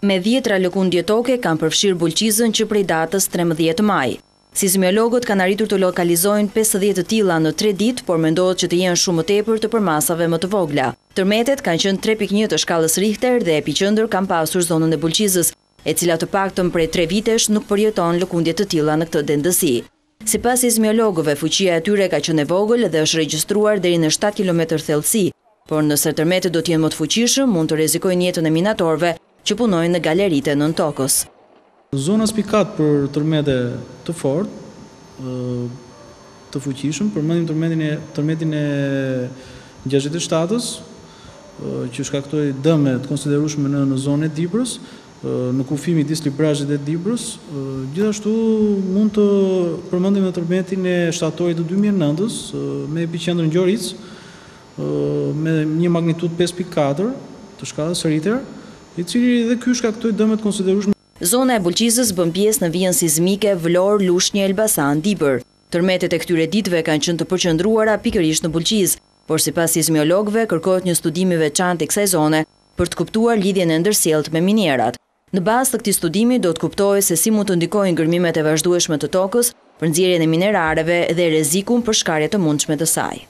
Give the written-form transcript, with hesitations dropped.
Me 10 lëkundje toke kanë përfshirë Bulqizën që prej datës 13 maj. Sismologët kanë arritur të lokalizojnë 50 të tilla në 3 ditë, por mendohet që të jenë shumë më tepër të përmasave më të vogla. Tërmetet kanë qenë 3.1 të shkallës Richter dhe epiqendër kanë pasur zonën e Bulqizës, e cila të paktën prej 3 vitesh nuk përjeton lëkundje të tilla në këtë dendësi. Sipas sismologëve, fuqia e tyre ka qenë e vogël dhe është regjistruar deri në 7 km thellësi, por nëse tërmetet do të jenë më të fuqishëm, mund të rrezikojnë jetën e minatorëve që punojnë në galeritë nën tokës. Zona spikat për tërmete të fortë, të fuqishëm, përmendim tërmetin e 67-ës, që shkaktoi dëme të konsiderueshme në zonën e Dibrës, në kufimin midis Librazhit dhe Dibrës. Gjithashtu mund të përmendim tërmetin e shtatorit të 2009-ës me epiqendër në Gjoric, me një magnitudë 5.4 të shkallës Richter, i cili dhe ky shkaktoi dëme të konsiderueshme. Zona e Bulqizës bën pjesë në vijën sismike Vlorë, Lushnjë, Elbasan, Dibër. Tërmetet e këtyre ditëve kanë qenë të përqendruara pikërisht në Bulqizë, por sipas sismologëve kërkohet një studim i veçantë i kësaj zone për të kuptuar lidhjen e ndërsjellët me minierat. Në bazë të këtij studimi do të kuptojë se si mund të ndikojnë ngërmimet e vazhdueshme të tokës për nxjerrjen e minerareve dhe rrezikun për shkarje të mundshme të saj.